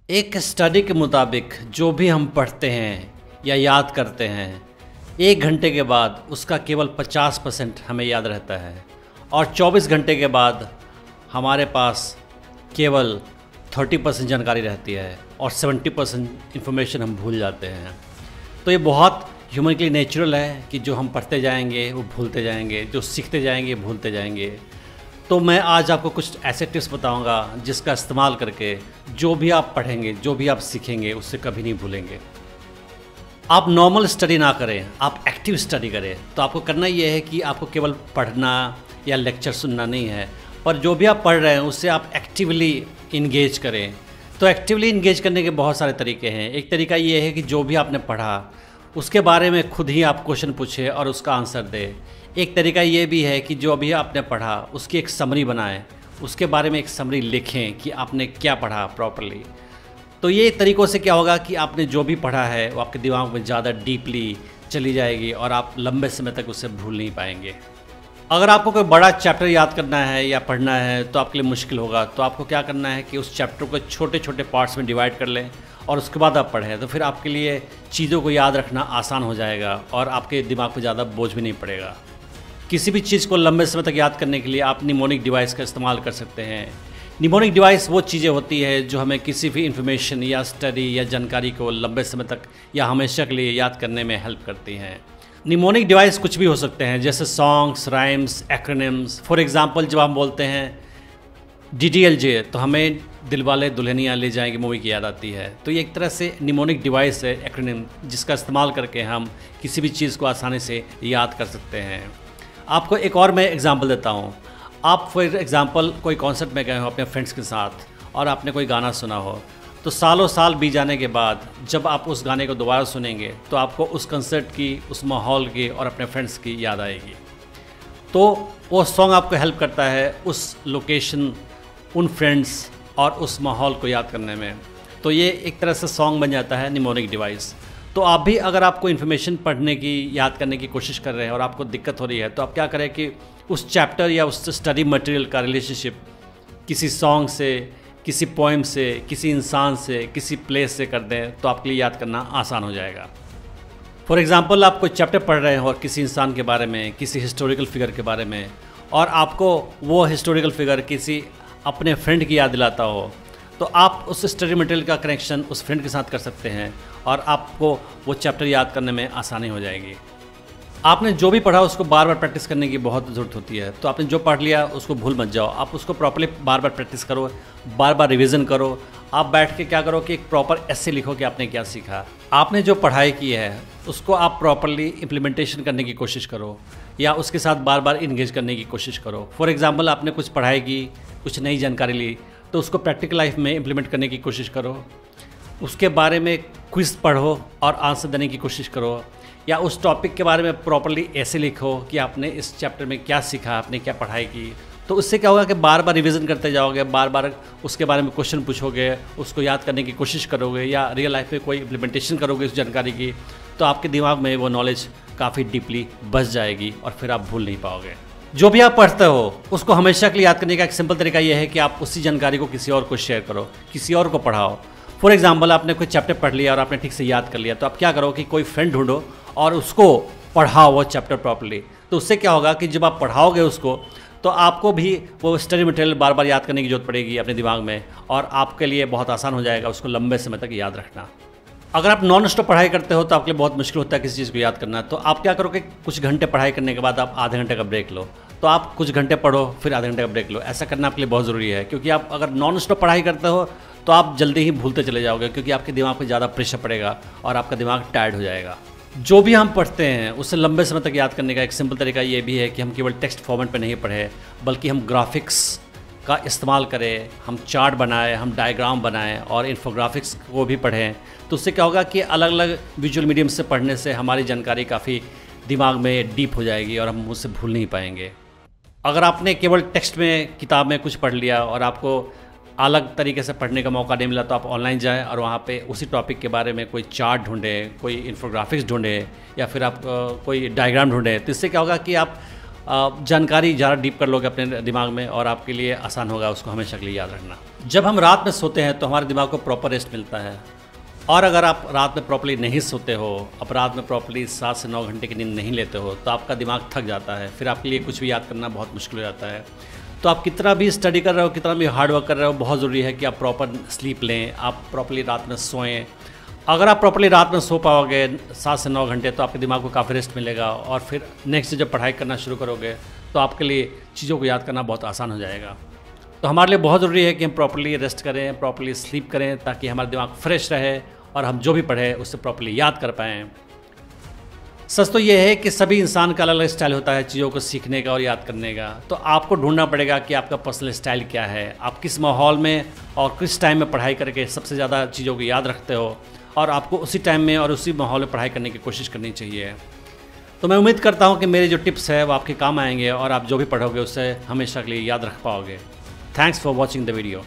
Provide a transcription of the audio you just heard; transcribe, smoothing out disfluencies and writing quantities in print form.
एक स्टडी के मुताबिक जो भी हम पढ़ते हैं या याद करते हैं, 1 घंटे के बाद उसका केवल 50% हमें याद रहता है और 24 घंटे के बाद हमारे पास केवल 30% जानकारी रहती है और 70% इन्फॉर्मेशन हम भूल जाते हैं। तो ये बहुत ह्यूमन के लिए नेचुरल है कि जो हम पढ़ते जाएंगे वो भूलते जाएंगे, जो सीखते जाएंगे भूलते जाएंगे। तो मैं आज आपको कुछ ऐसे टिप्स बताऊंगा जिसका इस्तेमाल करके जो भी आप पढ़ेंगे, जो भी आप सीखेंगे, उससे कभी नहीं भूलेंगे। आप नॉर्मल स्टडी ना करें, आप एक्टिव स्टडी करें। तो आपको करना ये है कि आपको केवल पढ़ना या लेक्चर सुनना नहीं है, पर जो भी आप पढ़ रहे हैं उससे आप एक्टिवली इंगेज करें। तो एक्टिवली इंगेज करने के बहुत सारे तरीके हैं। एक तरीका ये है कि जो भी आपने पढ़ा उसके बारे में खुद ही आप क्वेश्चन पूछें और उसका आंसर दें। एक तरीका ये भी है कि जो अभी आपने पढ़ा उसकी एक समरी बनाएं, उसके बारे में एक समरी लिखें कि आपने क्या पढ़ा प्रॉपर्ली। तो ये तरीक़ों से क्या होगा कि आपने जो भी पढ़ा है वो आपके दिमाग में ज़्यादा डीपली चली जाएगी और आप लंबे समय तक उसे भूल नहीं पाएंगे। अगर आपको कोई बड़ा चैप्टर याद करना है या पढ़ना है तो आपके लिए मुश्किल होगा, तो आपको क्या करना है कि उस चैप्टर को छोटे छोटे पार्ट्स में डिवाइड कर लें और उसके बाद आप पढ़ें। तो फिर आपके लिए चीज़ों को याद रखना आसान हो जाएगा और आपके दिमाग पर ज़्यादा बोझ भी नहीं पड़ेगा। किसी भी चीज़ को लंबे समय तक याद करने के लिए आप निमोनिक डिवाइस का इस्तेमाल कर सकते हैं। निमोनिक डिवाइस वो चीज़ें होती है जो हमें किसी भी इन्फॉर्मेशन या स्टडी या जानकारी को लंबे समय तक या हमेशा के लिए याद करने में हेल्प करती हैं। निमोनिक डिवाइस कुछ भी हो सकते हैं, जैसे songs, rhymes, acronyms. For example जब हम बोलते हैं DDLJ तो हमें दिलवाले दुल्हनिया ले जाएंगे मूवी की याद आती है। तो ये एक तरह से निमोनिक डिवाइस है, एक्रोनिम, जिसका इस्तेमाल करके हम किसी भी चीज़ को आसानी से याद कर सकते हैं। आपको एक और मैं एग्जांपल देता हूँ। आप फॉर एग्जांपल कोई कॉन्सर्ट में गए हो अपने फ्रेंड्स के साथ और आपने कोई गाना सुना हो, तो सालों साल बीत जाने के बाद जब आप उस गाने को दोबारा सुनेंगे तो आपको उस कंसर्ट की, उस माहौल की और अपने फ्रेंड्स की याद आएगी। तो वो सॉन्ग आपको हेल्प करता है उस लोकेशन, उन फ्रेंड्स और उस माहौल को याद करने में। तो ये एक तरह से सॉन्ग बन जाता है निमोनिक डिवाइस। तो आप भी अगर आपको इन्फॉर्मेशन पढ़ने की, याद करने की कोशिश कर रहे हैं और आपको दिक्कत हो रही है, तो आप क्या करें कि उस चैप्टर या उस स्टडी मटेरियल का रिलेशनशिप किसी सॉन्ग से, किसी पोएम से, किसी इंसान से, किसी प्लेस से कर दें, तो आपके लिए याद करना आसान हो जाएगा। फॉर एग्ज़ाम्पल आप कोई चैप्टर पढ़ रहे हैं और किसी इंसान के बारे में, किसी हिस्टोरिकल फिगर के बारे में, और आपको वो हिस्टोरिकल फिगर किसी अपने फ्रेंड की याद दिलाता हो, तो आप उस स्टडी मटेरियल का कनेक्शन उस फ्रेंड के साथ कर सकते हैं और आपको वो चैप्टर याद करने में आसानी हो जाएगी। आपने जो भी पढ़ा उसको बार बार प्रैक्टिस करने की बहुत ज़रूरत होती है। तो आपने जो पढ़ लिया उसको भूल मत जाओ, आप उसको प्रॉपर्ली बार बार प्रैक्टिस करो, बार बार रिवीजन करो। आप बैठ के क्या करो कि एक प्रॉपर ऐसे लिखो कि आपने क्या सीखा। आपने जो पढ़ाई की है उसको आप प्रॉपर्ली इम्प्लीमेंटेशन करने की कोशिश करो या उसके साथ बार बार इंगेज करने की कोशिश करो। फॉर एग्ज़ाम्पल आपने कुछ पढ़ाई की, कुछ नई जानकारी ली, तो उसको प्रैक्टिकल लाइफ में इम्प्लीमेंट करने की कोशिश करो। उसके बारे में क्विज़ पढ़ो और आंसर देने की कोशिश करो, या उस टॉपिक के बारे में प्रॉपर्ली ऐसे लिखो कि आपने इस चैप्टर में क्या सीखा, आपने क्या पढ़ाई की। तो उससे क्या होगा कि बार बार रिवीजन करते जाओगे, बार बार उसके बारे में क्वेश्चन पूछोगे, उसको याद करने की कोशिश करोगे या रियल लाइफ में कोई इम्प्लीमेंटेशन करोगे उस जानकारी की, तो आपके दिमाग में वो नॉलेज काफ़ी डीपली बस जाएगी और फिर आप भूल नहीं पाओगे। जो भी आप पढ़ते हो उसको हमेशा के लिए याद करने का एक सिंपल तरीका यह है कि आप उसी जानकारी को किसी और को शेयर करो, किसी और को पढ़ाओ। फॉर एग्जाम्पल आपने कोई चैप्टर पढ़ लिया और आपने ठीक से याद कर लिया, तो आप क्या करो कि कोई फ्रेंड ढूंढो और उसको पढ़ाओ वो चैप्टर प्रॉपर्ली। तो उससे क्या होगा कि जब आप पढ़ाओगे उसको, तो आपको भी वो स्टडी मटेरियल बार बार याद करने की जरूरत पड़ेगी अपने दिमाग में और आपके लिए बहुत आसान हो जाएगा उसको लंबे समय तक याद रखना। अगर आप नॉन स्टॉप पढ़ाई करते हो तो आपके लिए बहुत मुश्किल होता है किसी चीज़ को याद करना। तो आप क्या करो कि कुछ घंटे पढ़ाई करने के बाद आप आधे घंटे का ब्रेक लो। तो आप कुछ घंटे पढ़ो फिर आधे घंटे का ब्रेक लो। ऐसा करना आपके लिए बहुत ज़रूरी है, क्योंकि आप अगर नॉन स्टॉप पढ़ाई करते हो तो आप जल्दी ही भूलते चले जाओगे, क्योंकि आपके दिमाग पर ज़्यादा प्रेशर पड़ेगा और आपका दिमाग टायर्ड हो जाएगा। जो भी हम पढ़ते हैं उसे लंबे समय तक याद करने का एक सिंपल तरीका ये भी है कि हम केवल टेक्स्ट फॉर्मेट पे नहीं पढ़ें, बल्कि हम ग्राफिक्स का इस्तेमाल करें, हम चार्ट बनाएं, हम डायग्राम बनाएं और इन्फोग्राफिक्स को भी पढ़ें। तो उससे क्या होगा कि अलग अलग विजुअल मीडियम से पढ़ने से हमारी जानकारी काफ़ी दिमाग में डीप हो जाएगी और हम उससे भूल नहीं पाएंगे। अगर आपने केवल टेक्स्ट में, किताब में कुछ पढ़ लिया और आपको अलग तरीके से पढ़ने का मौका नहीं मिला, तो आप ऑनलाइन जाएं और वहाँ पे उसी टॉपिक के बारे में कोई चार्ट ढूंढें, कोई इन्फोग्राफिक्स ढूंढें या फिर आप कोई डायग्राम ढूंढें। तो इससे क्या होगा कि आप जानकारी ज़्यादा डीप कर लोगे अपने दिमाग में और आपके लिए आसान होगा उसको हमेशा के लिए याद रखना। जब हम रात में सोते हैं तो हमारे दिमाग को प्रॉपर रेस्ट मिलता है, और अगर आप रात में प्रॉपर्ली नहीं सोते हो, अब रात में प्रॉपर्ली 7 से 9 घंटे की नींद नहीं लेते हो, तो आपका दिमाग थक जाता है, फिर आपके लिए कुछ भी याद करना बहुत मुश्किल हो जाता है। तो आप कितना भी स्टडी कर रहे हो, कितना भी हार्ड वर्क कर रहे हो, बहुत ज़रूरी है कि आप प्रॉपर स्लीप लें, आप प्रॉपर्ली रात में सोएं। अगर आप प्रॉपर्ली रात में सो पाओगे 7 से 9 घंटे, तो आपके दिमाग को काफ़ी रेस्ट मिलेगा, और फिर नेक्स्ट डे जब पढ़ाई करना शुरू करोगे तो आपके लिए चीज़ों को याद करना बहुत आसान हो जाएगा। तो हमारे लिए बहुत ज़रूरी है कि हम प्रॉपर्ली रेस्ट करें, प्रॉपर्ली स्लीप करें, ताकि हमारा दिमाग फ्रेश रहे और हम जो भी पढ़ें उससे प्रॉपर्ली याद कर पाएँ। सच तो ये है कि सभी इंसान का अलग अलग स्टाइल होता है चीज़ों को सीखने का और याद करने का। तो आपको ढूंढना पड़ेगा कि आपका पर्सनल स्टाइल क्या है, आप किस माहौल में और किस टाइम में पढ़ाई करके सबसे ज़्यादा चीज़ों को याद रखते हो, और आपको उसी टाइम में और उसी माहौल में पढ़ाई करने की कोशिश करनी चाहिए। तो मैं उम्मीद करता हूँ कि मेरे जो टिप्स है वो आपके काम आएंगे और आप जो भी पढ़ोगे उससे हमेशा के लिए याद रख पाओगे। Thanks for watching the video.